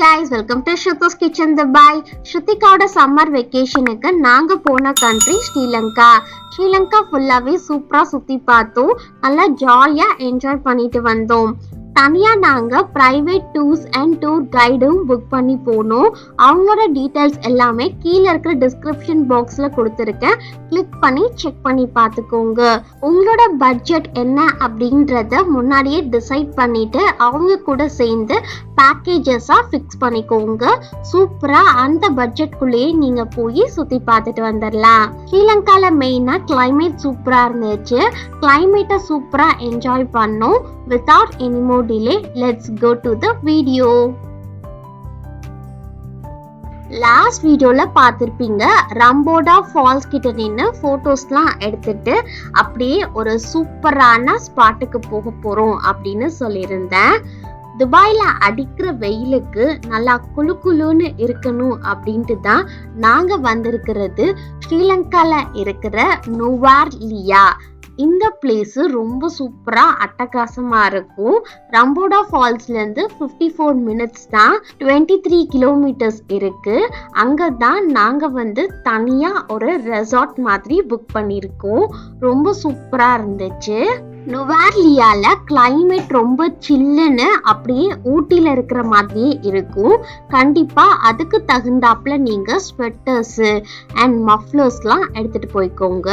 guys, welcome to Shruth's Kitchen Dubai. Shruthikaoda summer vacationக்கு நாங்க போன country Sri Lanka. Sri Lanka ஃபுல்லாவே சூப்பரா சுத்தி பார்த்தோம். நல்லா ஜாலியா என்ஜாய் பண்ணிட்டு வந்தோம். தனியா நாங்க பிரைவேட் டூர்ஸ் அண்ட் டூர் கைடும் புக் பண்ணி போனோம். அவங்களோட டீடைல்ஸ் எல்லாமே கீழே இருக்கிற டிஸ்கிரிப்ஷன் பாக்ஸ்ல கொடுத்துருக்கேன். கிளிக் பண்ணி செக் பண்ணி பார்த்துக்கோங்க. உங்களோட பட்ஜெட் என்ன அப்படின்றத முன்னாடியே டிசைட் பண்ணிட்டு அவங்க கூட சேர்ந்து பேக்கேஜஸா ஃபிக்ஸ் பண்ணிக்கோங்க. சூப்பரா அந்த பட்ஜெட்குள்ளேயே நீங்க போய் சுத்தி பார்த்துட்டு வந்துடலாம். ஸ்ரீலங்கால மெயினா கிளைமேட் சூப்பரா இருந்துச்சு. கிளைமேட்டை சூப்பரா என்ஜாய் பண்ணோம். Without any more delay, let's go to the video. Last வீடியோல பார்த்திருப்பீங்க, ரம்போடா ஃபால்ஸ் கிட்ட நின்று போட்டோஸ்லாம் எடுத்துட்டு அப்படியே ஒரு சூப்பரான ஸ்பாட்டுக்கு போக போறோம் அப்படின்னு சொல்லியிருந்தேன். துபாயில அடிக்கிற வெயிலுக்கு நல்லா குளு குளுன்னு இருக்கணும் அப்படின்ட்டு தான் நாங்க வந்திருக்கிறது ஸ்ரீலங்கால இருக்கிற நுவார்லியா. இந்த பிளேஸ் ரொம்ப சூப்பரா அட்டகாசமா இருக்கும். ரம்போடா ஃபால்ஸ்ல இருந்து 54 மினிட்ஸ் தான், 23 கிலோமீட்டர்ஸ் இருக்கு. அங்கதான் நாங்க தனியா ஒரு ரெசார்ட் மாதிரி புக் பண்ணிருக்கோம். ரொம்ப சூப்பரா இருந்துச்சு. நுவார்லியால கிளைமேட் ரொம்ப சில்லுன்னு அப்படியே ஊட்டில இருக்கிற மாதிரியே இருக்கும். கண்டிப்பா அதுக்கு தகுந்தாப்புல நீங்க ஸ்வெட்டர்ஸ் அண்ட் மஃப்ளர்ஸ்லாம் எடுத்துட்டு போய்க்கோங்க.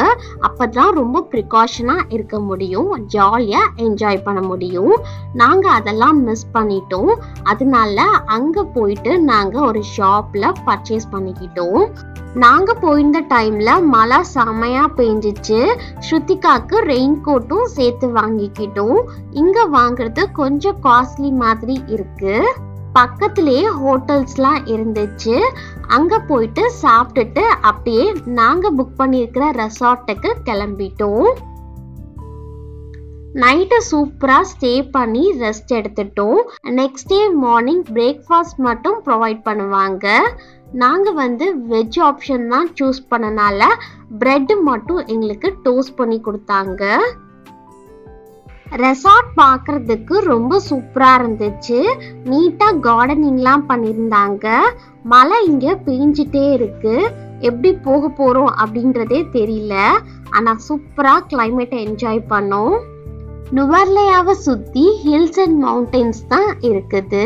அப்பதான் ரொம்ப ப்ரிகாஷனா இருக்க முடியும், ஜாலியா என்ஜாய் பண்ண முடியும். நாங்க அதெல்லாம் மிஸ் பண்ணிட்டோம். அதனால அங்க போயிட்டு நாங்க ஒரு ஷாப்ல பர்ச்சேஸ் பண்ணிக்கிட்டோம். நாங்க போயிருந்த டைம்ல மழை செமையா பெஞ்சிச்சு. ஸ்ருத்திகாக்கு ரெயின் கோட்டும் சேர்த்து வாங்கிக்கிட்டோம். இங்க வாங்குறது கொஞ்சம் காஸ்ட்லி மாதிரி இருக்கு. பக்கத்திலேயே ஹோட்டல்ஸ்லாம் இருந்துச்சு. அங்க போயிட்டு சாப்பிட்டுட்டு அப்படியே நாங்க புக் பண்ணியிருக்கிற ரெசார்ட்டுக்கு கிளம்பிட்டோம். நைட்டு சூப்பரா ஸ்டே பண்ணி ரெஸ்ட் எடுத்துட்டோம். நெக்ஸ்ட் டே மார்னிங் பிரேக்ஃபாஸ்ட் மட்டும் ப்ரொவைட் பண்ணுவாங்க. நாங்க வெஜ் ஆப்ஷன் தான் சூஸ் பண்ணனால பிரெட் மட்டும் எங்களுக்கு டோஸ்ட் பண்ணி கொடுத்தாங்க. ரெசார்ட் பார்க்கறதுக்கு ரொம்ப சூப்பரா இருந்துச்சு. நீட்டா கார்டனிங்லாம் பண்ணியிருந்தாங்க. மழை இங்க பெஞ்சிட்டே இருக்கு. எப்படி போக போறோம் அப்படின்றதே தெரியல. ஆனா சூப்பரா கிளைமேட்டை என்ஜாய் பண்ணோம். நுவார்லியாவை சுத்தி ஹில்ஸ் அண்ட் மவுண்டன்ஸ் தான் இருக்குது.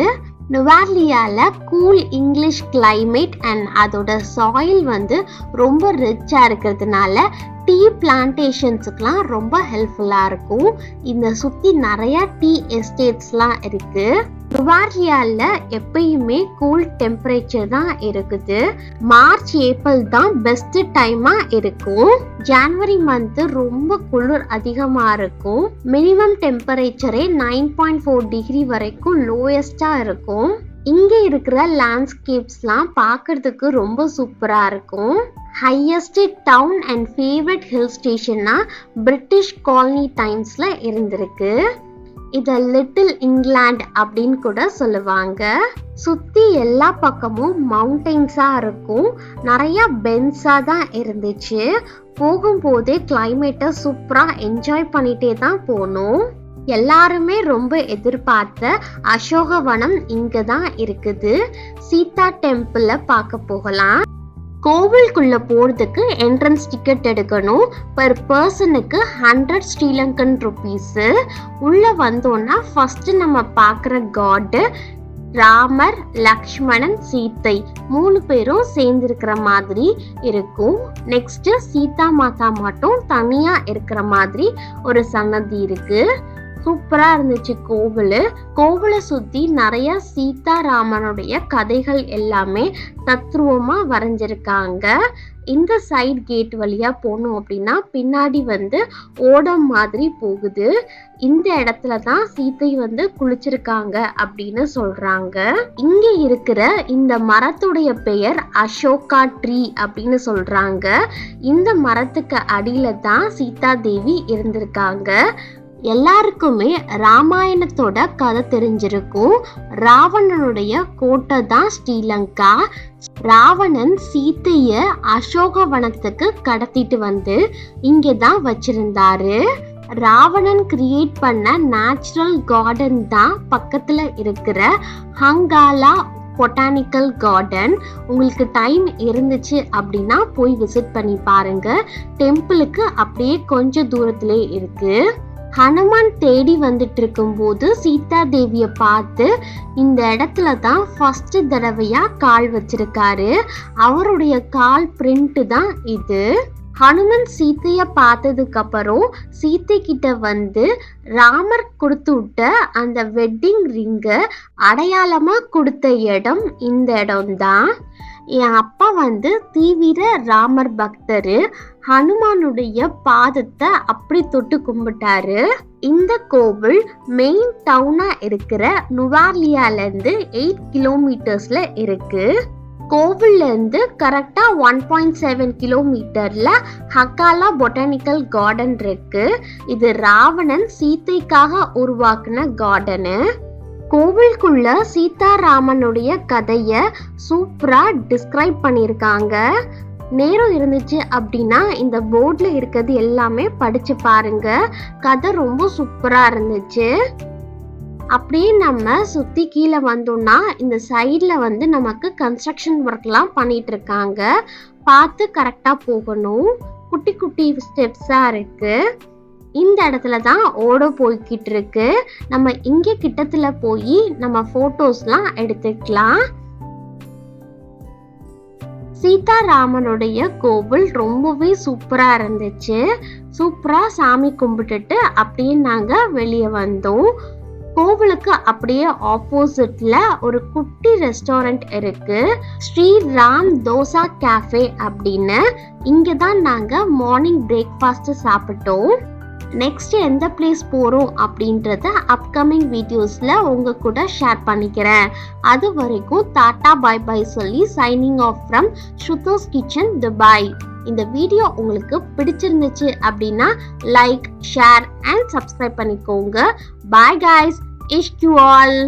நுவார்லியால கூல் இங்கிலீஷ் கிளைமேட் அண்ட் அதோட சாயில் ரொம்ப ரிச்சா இருக்கிறதுனால டீ பிளான்டேஷன்ஸுக்குலாம் ரொம்ப ஹெல்ப்ஃபுல்லா இருக்கும். இந்த சுத்தி நிறைய டீ எஸ்டேட்ஸ்லாம் இருக்கு. நுவார்லியால எப்பயுமே கூல் டெம்பரேச்சர் தான் இருக்குது. மார்ச் ஏப்ரல் தான் பெஸ்ட் டைமா இருக்கும். ஜனவரி மந்த் ரொம்ப குளிர் அதிகமா இருக்கும். மினிமம் டெம்பரேச்சரே 9.4 டிகிரி வரைக்கும் லோயஸ்டா இருக்கும். இங்க இருக்கிற லேண்ட்ஸ்கேப்ஸ்லாம் பார்க்கிறதுக்கு ரொம்ப சூப்பரா இருக்கும். Highest town and favourite hill ஸ்டேஷன்னா பிரிட்டிஷ் காலனி டைம்ஸ்ல இருந்திருக்கு. இத லிட்டில் இங்கிலாந்து அப்படின்னு கூட சொல்லுவாங்க. சுத்தி எல்லா பக்கமும் மவுண்டன்ஸா இருக்கும். நிறைய பென்ஸா தான் இருந்துச்சு. போகும்போதே கிளைமேட்டை சூப்பரா என்ஜாய் பண்ணிட்டே தான் போனோம். எல்லாருமே ரொம்ப எதிர்பார்த்த அசோகவனம் இங்க தான் இருக்குது. சீதா டெம்பிள பார்க்க போகலாம். கோவிலுக்குள்ள போறதுக்கு என்ட்ரன்ஸ் டிக்கெட் எடுக்கணும். பர் பர்சனுக்கு 100 ஸ்ரீலங்கன் ருபீஸ். உள்ள வந்தோம்னா ஃபர்ஸ்ட் நம்ம பார்க்குற காட் ராமர், லக்ஷ்மணன், சீத்தை 3 பேரும் சேர்ந்து இருக்கிற மாதிரி இருக்கும். நெக்ஸ்ட் சீதா மாதா மட்டும் தனியா இருக்கிற மாதிரி ஒரு சன்னதி இருக்கு. சூப்பரா இருந்துச்சு கோவிலை சுத்தி நிறைய சீதாராமனுடைய கதைகள் எல்லாமே தத்ரூபமா வரைஞ்சிருக்காங்க. இந்த சைட் கேட் வழியா போனோம் அப்படின்னா பின்னாடி ஓடம் மாதிரி போகுது. இந்த இடத்துல தான் சீத்தை குளிச்சிருக்காங்க அப்படின்னு சொல்றாங்க. இங்க இருக்கிற இந்த மரத்துடைய பெயர் அசோகா ட்ரீ அப்படின்னு சொல்றாங்க. இந்த மரத்துக்கு அடியில தான் சீதா தேவி இருந்திருக்காங்க. எல்லாருக்குமே ராமாயணத்தோட கதை தெரிஞ்சிருக்கும். ராவணனுடைய கோட்டை தான் ஸ்ரீலங்கா. ராவணன் சீத்தைய அசோகவனத்துக்கு கடத்திட்டு இங்கதான் வச்சிருந்தாரு. ராவணன் கிரியேட் பண்ண நேச்சுரல் கார்டன் தான் பக்கத்துல இருக்கிற ஹங்காலா பொட்டானிக்கல் கார்டன். உங்களுக்கு டைம் இருந்துச்சு அப்படின்னா போய் விசிட் பண்ணி பாருங்க. டெம்பிளுக்கு அப்படியே கொஞ்சம் தூரத்திலே இருக்கு. ஹனுமான் தேடி வந்துட்டு இருக்கும்போது சீதா தேவிய பார்த்து இந்த இடத்துல தான் ஃபர்ஸ்ட் தடவையா கால் வச்சிருக்காரு. அவருடைய கால் பிரிண்ட் தான் இது. ஹனுமன் சீத்தைய பார்த்ததுக்கு அப்புறம் சீத்தை கிட்ட வந்து ராமர் கொடுத்து விட்ட அந்த வெட்டிங் ரிங்க அடையாளமா கொடுத்த இடம் இந்த இடம் தான். என் அப்பா வந்து தீவிர ராமர் பக்தரு. ஹனுமானுடைய பாதத்தை அப்படி தொட்டு கும்பிட்டாரு. இந்த கோவில் மெயின் டவுனா இருக்கிற நுவார்லியால இருந்து 8 கிலோமீட்டர்ஸ்ல இருக்கு. கோவில்ல இருந்து கரெக்டா 1.7 கிலோமீட்டர்ல ஹக்காலா பொட்டானிக்கல் கார்டன் இருக்கு. இது ராவணன் சீத்தைக்காக உருவாக்குன கார்டனு. கோவிலுக்குள்ள சீதாராமனுடைய கதைய சூப்பரா டிஸ்கிரைப் பண்ணியிருக்காங்க. நேரம் இருந்துச்சு அப்படின்னா இந்த போர்ட்ல இருக்கிறது எல்லாமே படிச்சு பாருங்க. கதை ரொம்ப சூப்பரா இருந்துச்சு. அப்படியே நம்ம சுத்தி கீழே வந்தோம்னா இந்த சைட்ல வந்து நமக்கு கன்ஸ்ட்ரக்ஷன் ஒர்க்லாம் பண்ணிட்டு இருக்காங்க. பார்த்து கரெக்டா போகணும். குட்டி குட்டி ஸ்டெப்ஸா இருக்கு. இந்த இடத்துல தான் ஓட போய்கிட்டு இருக்கு. நம்ம இங்க கிட்டத்துல போய் நம்ம போட்டோஸ்லாம் எடுத்துக்கலாம். சீதாராமனுடைய கோவில் ரொம்பவே சூப்பரா இருந்துச்சு. சூப்பரா சாமி கும்பிட்டுட்டு அப்படியே நாங்க வெளியே வந்தோம். கோவிலுக்கு அப்படியே ஆப்போசிட்ல ஒரு குட்டி ரெஸ்டாரண்ட் இருக்கு. ஸ்ரீ ராம் தோசா கேஃபே அப்படின்னு. இங்க தான் நாங்க மார்னிங் பிரேக்ஃபாஸ்ட் சாப்பிட்டோம். நெக்ஸ்ட் எந்த பிளேஸ் போறோம் அப்படின்றத அப்கமிங் வீடியோஸ்ல உங்க கூட ஷேர் பண்ணிக்கிறேன். அது வரைக்கும் டாடா பை பை சொல்லி signing off from Shruto's kitchen Dubai. இந்த வீடியோ உங்களுக்கு பிடிச்சிருந்துச்சு அப்படின்னா லைக், ஷேர் அண்ட் சப்ஸ்கிரைப் பண்ணிக்கோங்க. பாய் கைஸ், இஷ்க் யூ ஆல்.